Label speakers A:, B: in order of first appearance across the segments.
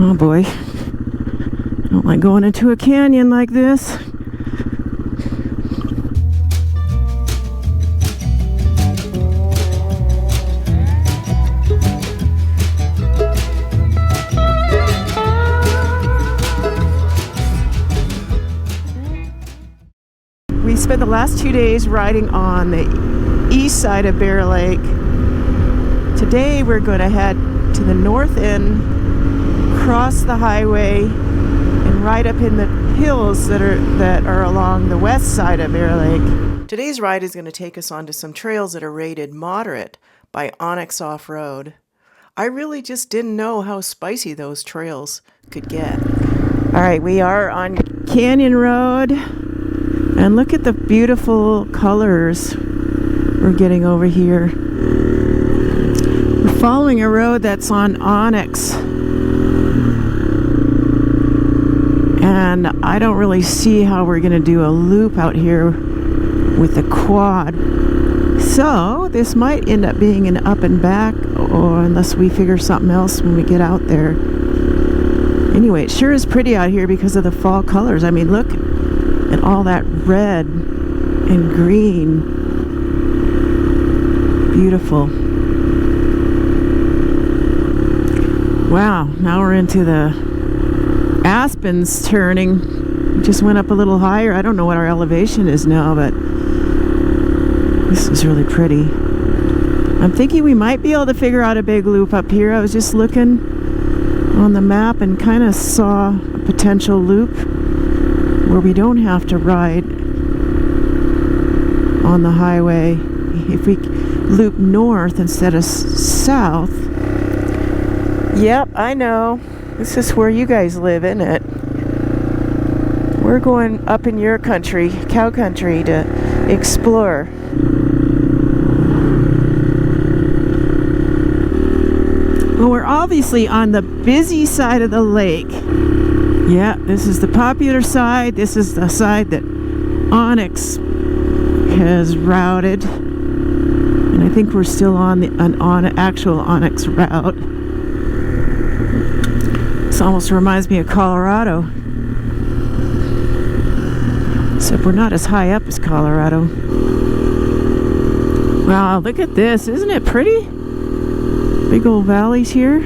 A: Oh boy. I don't like going into a canyon like this. We spent the last 2 days riding on the east side of Bear Lake. Today we're going to head to the north end, cross the highway, and ride up in the hills that are along the west side of Bear Lake. Today's ride is going to take us onto some trails that are rated moderate by Onyx Off-Road. I really just didn't know how spicy those trails could get. All right, we are on Canyon Road, and look at the beautiful colors we're getting over here. We're following a road that's on Onyx, and I don't really see how we're going to do a loop out here with the quad. So this might end up being an up and back, or unless we figure something else when we get out there. Anyway, it sure is pretty out here because of the fall colors. I mean, look at all that red and green. Beautiful. Wow, now we're into the aspens turning. We just went up a little higher. I don't know what our elevation is now, but this is really pretty. I'm thinking we might be able to figure out a big loop up here. I was just looking on the map and kind of saw a potential loop where we don't have to ride on the highway. If we loop north instead of south. Yep, I know. This is where you guys live, isn't it? We're going up in your country, cow country, to explore. Well, we're obviously on the busy side of the lake. Yeah, this is the popular side. This is the side that Onyx has routed. And I think we're still on an actual Onyx route. This almost reminds me of Colorado. Except we're not as high up as Colorado. Wow, look at this. Isn't it pretty? Big old valleys here.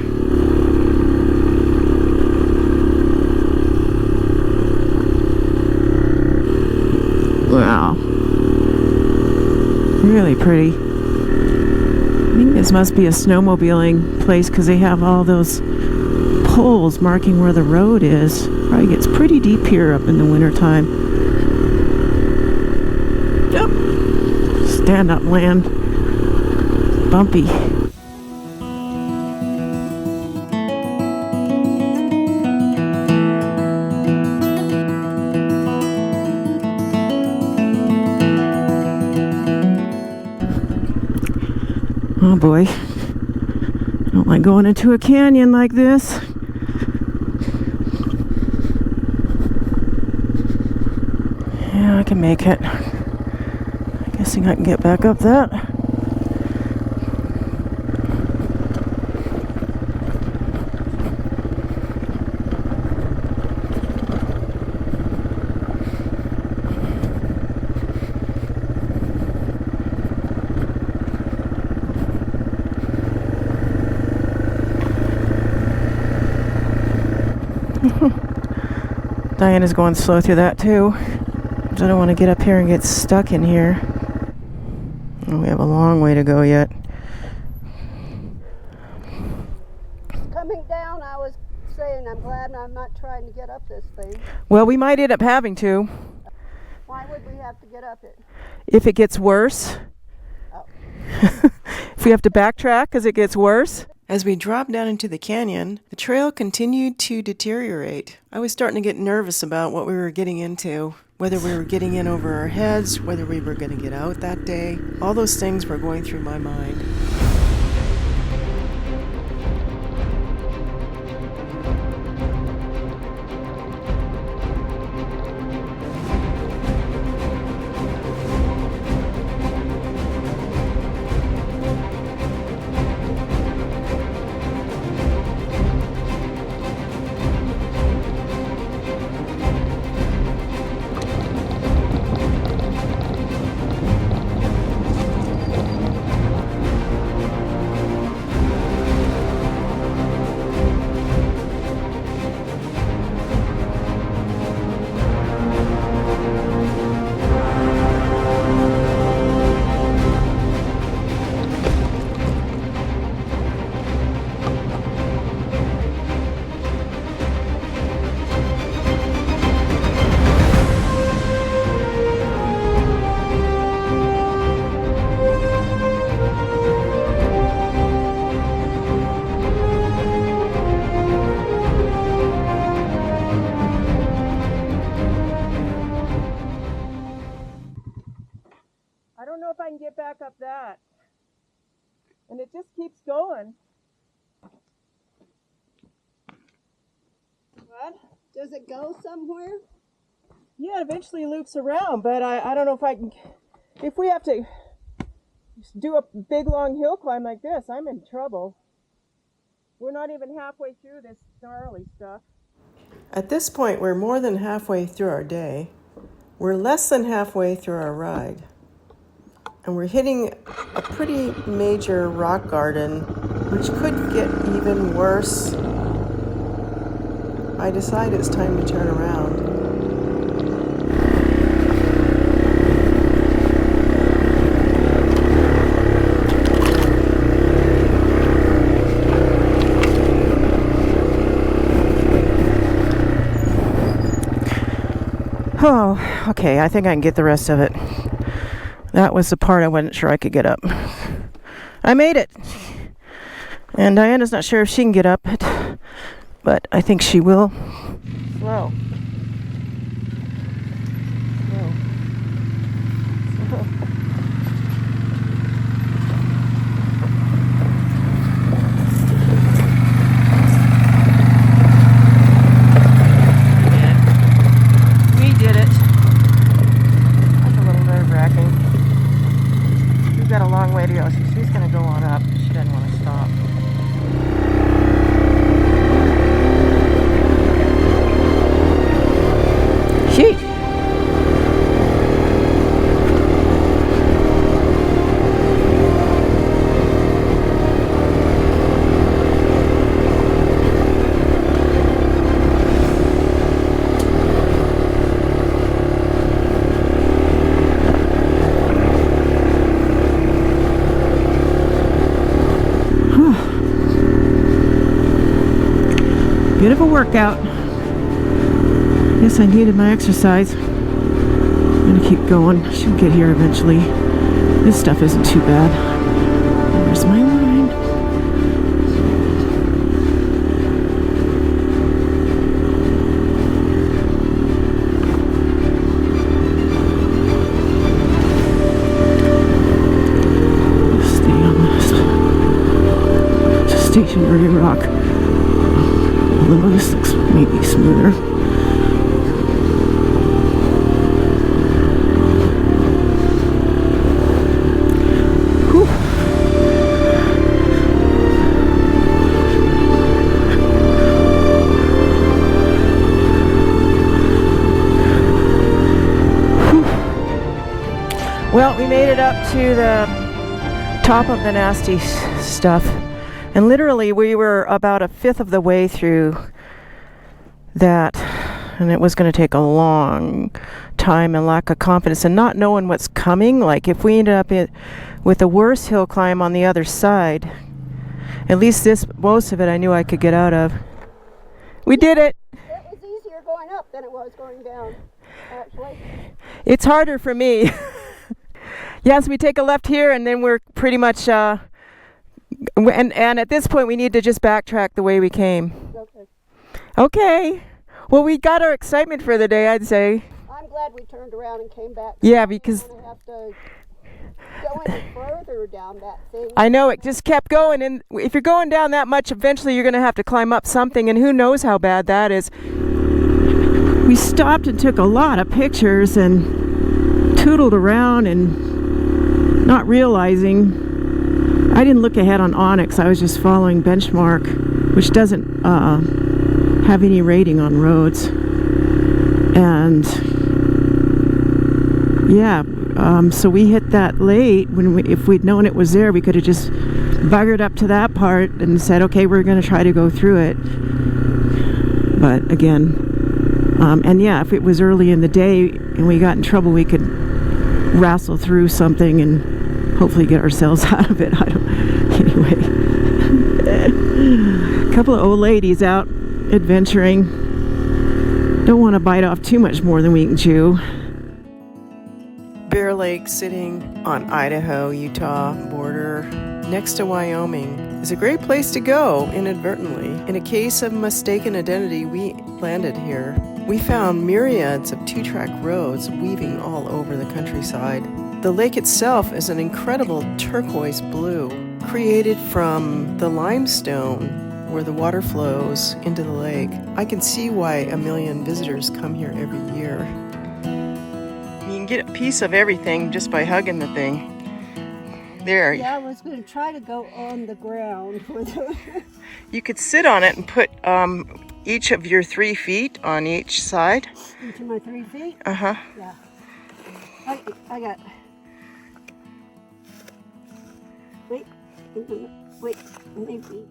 A: Wow. Really pretty. I think this must be a snowmobiling place because they have all those poles marking where the road is. Probably gets pretty deep here up in the wintertime. Yep. Stand up land. Bumpy. Oh boy, I don't like going into a canyon like this. Yeah, I can make it. I'm guessing I can get back up that. Diana's going slow through that too. I don't want to get up here and get stuck in here. We have a long way to go yet.
B: Coming down, I was saying I'm glad I'm not trying to get up this thing.
A: Well, we might end up having to.
B: Why would we have to get up it?
A: If it gets worse.
B: Oh.
A: If we have to backtrack because it gets worse. As we dropped down into the canyon, the trail continued to deteriorate. I was starting to get nervous about what we were getting into, whether we were getting in over our heads, whether we were going to get out that day. All those things were going through my mind. And it just keeps going. What?
B: Does it go somewhere?
A: Yeah, it eventually loops around, but I don't know if I can. If we have to do a big long hill climb like this, I'm in trouble. We're not even halfway through this gnarly stuff. At this point, we're more than halfway through our day. We're less than halfway through our ride. And we're hitting a pretty major rock garden, which could get even worse. I decide it's time to turn around. Oh, okay, I think I can get the rest of it. That was the part I wasn't sure I could get up. I made it! And Diana's not sure if she can get up it, but I think she will. Slow. Got a long way to go, so she's going to go on up. She doesn't want to stop. Sheesh. Beautiful workout. Yes, I needed my exercise. I'm gonna keep going. She'll get here eventually. This stuff isn't too bad. There's my line. Stay on this stationary rock. Although this looks maybe smoother. Whew. Whew. Well, we made it up to the top of the nasty stuff. And literally, we were about a fifth of the way through that, and it was going to take a long time and lack of confidence and not knowing what's coming. Like, if we ended up with a worse hill climb on the other side, at least most of it I knew I could get out of. We did it!
B: It was easier going up than it was going down, actually.
A: It's harder for me. Yes, we take a left here, and then we're pretty much... And at this point, we need to just backtrack the way we came.
B: Okay.
A: Okay. Well, we got our excitement for the day, I'd say.
B: I'm glad we turned around and came back.
A: Yeah, because...
B: I don't have to go any further down that thing.
A: I know, it just kept going. And if you're going down that much, eventually you're going to have to climb up something. And who knows how bad that is. We stopped and took a lot of pictures and tootled around and not realizing... I didn't look ahead on Onyx. I was just following Benchmark, which doesn't have any rating on roads. And yeah, so we hit that late. If we'd known it was there, we could have just buggered up to that part and said, okay, we're going to try to go through it. But again, and yeah, if it was early in the day and we got in trouble, we could wrestle through something and hopefully get ourselves out of it. Anyway, a couple of old ladies out adventuring. Don't want to bite off too much more than we can chew. Bear Lake, sitting on Idaho-Utah border next to Wyoming, is a great place to go inadvertently. In a case of mistaken identity, we landed here. We found myriads of two-track roads weaving all over the countryside. The lake itself is an incredible turquoise blue. created from the limestone where the water flows into the lake. I can see why 1 million visitors come here every year. You can get a piece of everything just by hugging the thing. There.
B: Yeah, I was going to try to go on the ground with it.
A: You could sit on it and put each of your 3 feet on each side.
B: Each of my 3 feet?
A: Uh-huh.
B: Yeah. I got... Wait, maybe.